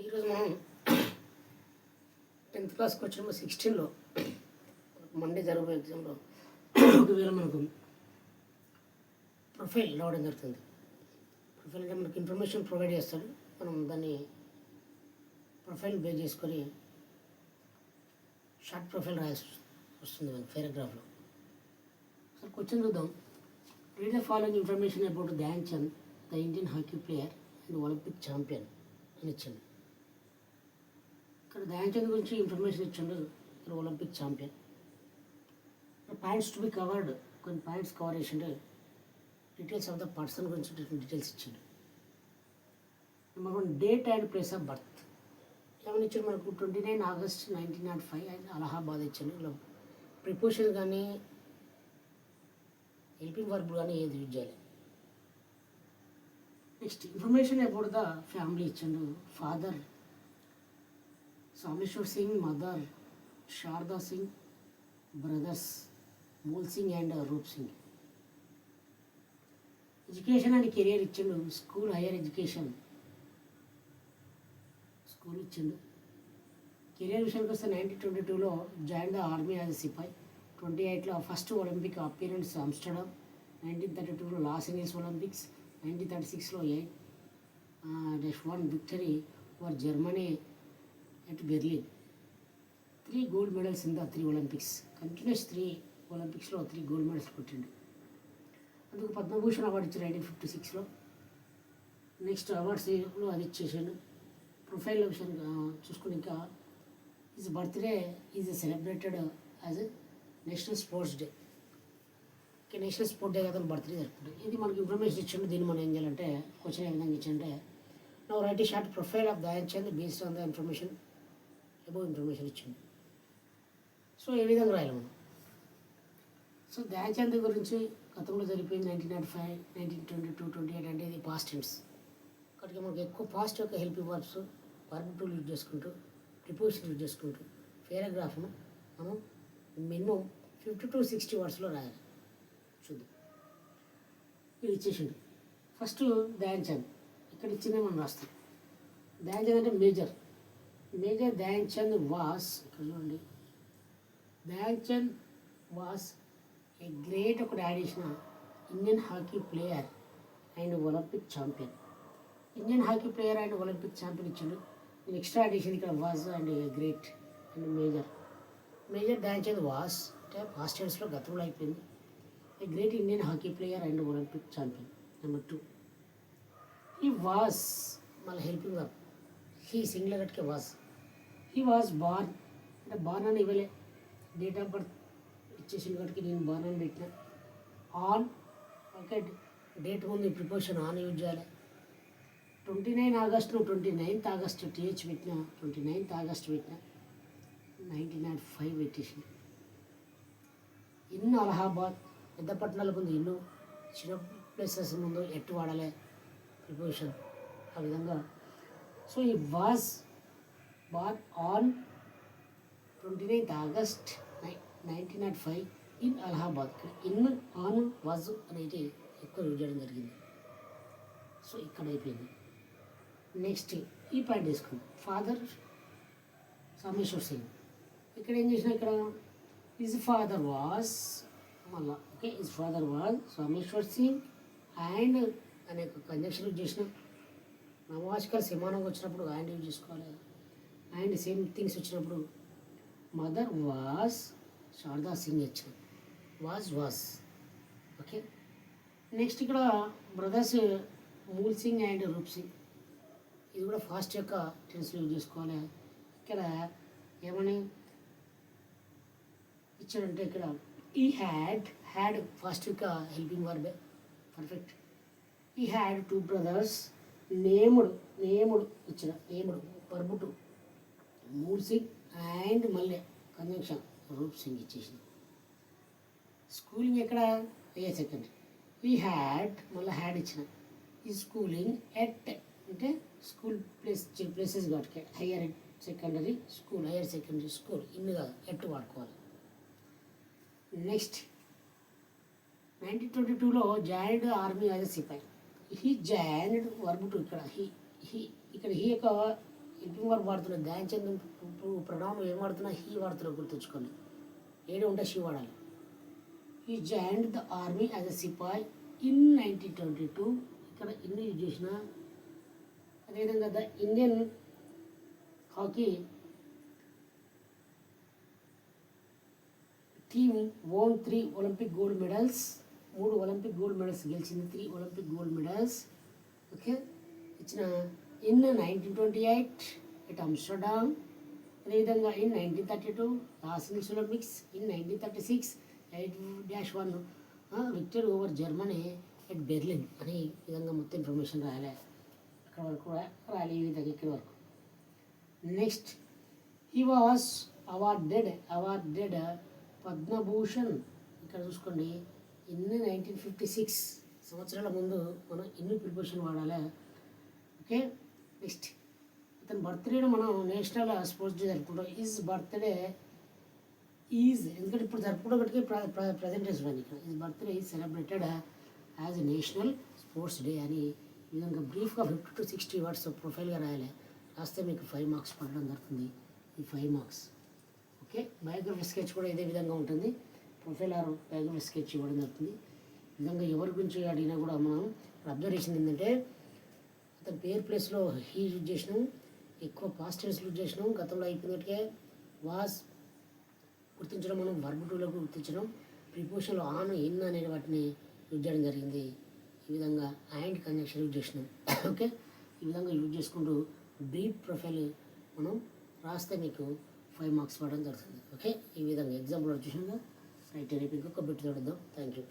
ఈరోజు మనం 10th క్లాస్కి వచ్చిన 16లో మండే జరగబోయే ఎగ్జామ్లో ఒకవేళ మనకు ప్రొఫైల్ రావడం జరుగుతుంది. ప్రొఫైల్ అంటే మనకి ఇన్ఫర్మేషన్ ప్రొవైడ్ చేస్తాడు, మనం దాన్ని ప్రొఫైల్ బేస్ చేసుకొని షార్ట్ ప్రొఫైల్ రాయాల్సి వస్తుంది మనకి పారాగ్రాఫ్లో. సార్ క్వశ్చన్ చూద్దాం. Read the following information about Dhyan Chand, the Indian hockey player and Olympic champion అని ఇచ్చింది. ఇక్కడ ధ్యాన్ చంద్ గురించి ఇన్ఫర్మేషన్ ఇచ్చిండు, ఇక్కడ Olympic champion. Points to be covered, కొన్ని పాయింట్స్ కవర్ చేసిండు. డీటెయిల్స్ ఆఫ్ ద పర్సన్ గురించి డీటెయిల్స్ ఇచ్చిండు. Number 1 date and place of birth ఏమని ఇచ్చాడు మనకు 29 ఆగస్ట్ 1905 అండ్ అలహాబాద్ ఇచ్చాడు. ఇలా ప్రిపోజిషన్ కానీ హెల్పింగ్ వర్బ్ కానీ ఏది యూజ్ చేయాలి. Next information about the family ఇచ్చిండు. Father Sameshwar Singh, mother Sharada Singh, brothers Mool Singh and Roop Singh. Education and career ఇచ్చిండు. స్కూల్, హైయర్ ఎడ్యుకేషన్ స్కూల్ ఇచ్చిండు. కెరియర్ విషయానికి వస్తే 1922లో join the army as sepoy. 28లో ఫస్ట్ ఒలింపిక్ అపీరెన్స్ ఆమ్స్టర్డామ్. 1932లో లాస్ ఏంజల్స్ ఒలింపిక్స్. 1936లో 8-1 victory over Germany at Berlin. 3 gold medals in the 3 Olympics. Continuous 3 Olympicsలో 3 gold medals కొట్టిండు. అందుకు పద్మభూషణ్ అవార్డు ఇచ్చారు 1956లో. నెక్స్ట్ అవార్డ్స్లో అది ఇచ్చేసాడు. ప్రొఫైల్ విషయం చూసుకుని ఇంకా is birthday is celebrated as national sports day. National sport day కదా బర్త్డే జరుపుకుంటాం. ఇది మనకి ఇన్ఫర్మేషన్ ఇచ్చిండు. దీన్ని మనం ఏం చేయాలంటే క్వశ్చన్ ఏ విధంగా ఇచ్చిందంటే now right a short profile of Dhyan Chand based on the information information ఇచ్చింది. సో ఏ విధంగా రాయాలి మనం? సో ధ్యాన్ చంద్ గురించి గతంలో జరిగిపోయింది 1905, 1922, 28 అంటే ఇది పాస్ట్ టెన్స్. కాబట్టి మనకు ఎక్కువ పాస్ట్ యొక్క helping verbs, verb tool use చేసుకుంటూ, ప్రిపోజిషన్ యూజ్ చేసుకుంటూ పారాగ్రాఫ్ను మనం మినిమం 50 to 60 వర్డ్స్లో రాయాలి. చూద్దాం. ఇది ఇచ్చేసిండు. ఫస్ట్ ధ్యాన్ చంద్ ఇక్కడ ఇచ్చిందే మనం రాస్తాం. ధ్యాన్ చంద్ అంటే మేజర్ ధ్యాన్ చంద్ వాస్, ఇక్కడ చూడండి, Dhyan Chand was a great ఒకటి addition Indian hockey player and Olympic champion. Indian hockey player and Olympic champion ఇచ్చిండు. నేను ఎక్స్ట్రా అడిషన్ ఇక్కడ was and great and major Dhyan Chand was అంటే పాస్ట్ టెన్స్లో గతంలో అయిపోయింది. A great Indian hockey player and Olympic champion. Number 2 ఈ was మళ్ళీ helping verb. He singular కట్కే వాస్. హీ వాజ్ బార్న్ అంటే బార్న్ అని ఇవ్వలే, డేట్ ఆఫ్ బర్త్ ఇచ్చేసిన కాబట్టి నేను బార్న్ అని పెట్టిన. ఆన్ ఓకే, డేట్ ముందు ప్రిపోజిషన్ ఆన్ యూజ్ చేయాలి. 29 ఆగస్ట్ 29th ఆగస్ట్ టీహెచ్ పెట్టిన, 29th ఆగస్ట్ పెట్టిన, 1905 పెట్టేసిన. ఇన్ అలహాబాద్ పెద్ద పట్టణాల ముందు ఇల్లు, చిన్న ప్లేసెస్ ముందు ఎట్టు వాడాలి ప్రిపోజిషన్ ఆ విధంగా. సో ఈ was born on 29th August 1905 in Allahabad. In, on, was అనేది ఎక్కువ యూజ్ చేయడం జరిగింది. సో ఇక్కడ అయిపోయింది. నెక్స్ట్ ఈ పాయింట్ తీసుకుందాం. ఫాదర్ సామేశ్వర్ సింగ్. ఇక్కడ ఏం చేసిన, ఇక్కడ హిజ్ ఫాదర్ వాజ్ మళ్ళా okay, his father was Sameshwar Singh and అనే కంజంక్షన్ యూజ్ చేసిన. నామవాచకాలు సమానంగా వచ్చినప్పుడు అండ్ యూజ్ చేసుకోవాలి. అండ్ సేమ్ థింగ్స్ వచ్చినప్పుడు మదర్ వాజ్ శారదా సింగ్ వచ్చిన, వాజ్ ఓకే. నెక్స్ట్ ఇక్కడ బ్రదర్స్ మూల్ సింగ్ అండ్ రూప్ సింగ్. ఇది కూడా ఫాస్ట్ యొక్క టెన్స్లో యూజ్ చేసుకోవాలి. ఇక్కడ ఏమని ఇచ్చాడంటే ఇక్కడ ఈ హ్యాడ్ ఫాస్ట్ యొక్క హెల్పింగ్ వర్బే పర్ఫెక్ట్. ఈ హ్యాడ్ 2 brothers. నేముడు ఇచ్చిన, నేముడు వర్బ్ 2 మూల్ సింగ్ అండ్ మళ్ళీ కంజంక్షన్ రూప్ సింగ్ ఇచ్చేసిన. స్కూలింగ్ ఎక్కడ, హైయర్ సెకండరీ. ఈ హ్యాడ్ మళ్ళీ హ్యాడ్ ఇచ్చిన. ఈ స్కూలింగ్ ఎట్ అంటే స్కూల్ ప్లేసెస్ కాబట్టి హైయర్ సెకండరీ స్కూల్ ఇన్ని కాదు, ఎట్ వాడుకోవాలి. నెక్స్ట్ 1922లో joined army as sepoy. He joined verb 2 ఇక్కడ. హీ ఇక్కడ హీ యొక్క హెల్పింగ్ వర్బ్ వాడుతున్నా, ధ్యాన్ చంద్ ప్రణామం ఏం వాడుతున్నా, హీ వాడుతున్నా, గుర్తుంచుకోండి. ఏడు ఉంటే షీ వాడాలి. He joined the army as a sepoy in 1922. ఇక్కడ ఇన్ని యూజ్ చేసిన. అదేవిధంగా the Indian hockey team own 3 Olympic gold medals. 3 Olympic gold medals గెలిచింది. 3 ఒలింపిక్ గోల్డ్ మెడల్స్. ఓకే, ఇచ్చిన ఇన్ 1928 ఎట్ ఆమ్స్టర్డామ్. అదేవిధంగా ఇన్ 1932 లాస్ ఏంజల్స్ Olympics. In 1936 8-1 victory over Germany at Berlin అని ఈ విధంగా మొత్తం ఇన్ఫర్మేషన్ రాయాలి. అక్కడ వరకు కూడా రాయాలి, ఈ విధంగా ఇక్కడి వరకు. Next, he was awarded Padma Bhushan. ఇక్కడ చూసుకోండి, ఇన్ 1956 సంవత్సరాల ముందు మనం ఇన్ని ప్రిపరేషన్ వాడాలి. ఓకే, నెక్స్ట్ అతని బర్త్డేను మనం నేషనల్ స్పోర్ట్స్ డే జరుపుకుంటాం. ఈజ్ బర్త్డే ఈజ్, ఎందుకంటే ఇప్పుడు జరుపుకోవడానికి ప్రజెంటేషన్ అని. ఇక్కడ is birthday is celebrated as a national sports day అని ఈ విధంగా బ్రీఫ్గా 50 to 60 వర్డ్స్ ప్రొఫైల్గా రాయాలి. రాస్తే మీకు 5 మార్క్స్ పడడం జరుగుతుంది. ఈ 5 మార్క్స్. ఓకే, బయోగ్రఫీ స్కెచ్ కూడా ఇదే విధంగా ఉంటుంది. ప్రొఫైల్ ఆర్ బయోగ్రఫీ స్కెచ్ ఇవ్వడం జరుగుతుంది. ఈ విధంగా ఎవరి గురించి అడిగినా కూడా మనం అబ్జర్వేషన్ ఏంటంటే, అతని పేరు ప్లేస్లో హీ యూజ్ చేసినాం, ఎక్కువ పాస్ట్ టెన్స్ యూజ్ చేసినాం. గతంలో అయిపోయినట్టుగా వాజ్ గుర్తించడం, మనం వర్బ్ టూలోకి గుర్తించడం, ప్రిపోజిషన్లో ఆన్ ఇన్ అనే వాటిని యూజ్ చేయడం జరిగింది. ఈ విధంగా అండ్ కంజంక్షన్ యూజ్ చేసినాం. ఓకే, ఈ విధంగా యూజ్ చేసుకుంటూ బ్రీఫ్ ప్రొఫైల్ మనం రాస్తే మీకు 5 మార్క్స్ పడడం జరుగుతుంది. ఓకే, ఈ విధంగా ఎగ్జాంపుల్ వచ్చేసిందా. రైట్, రేపు ఇంకొక బిట్ చూద్దాం. Thank you.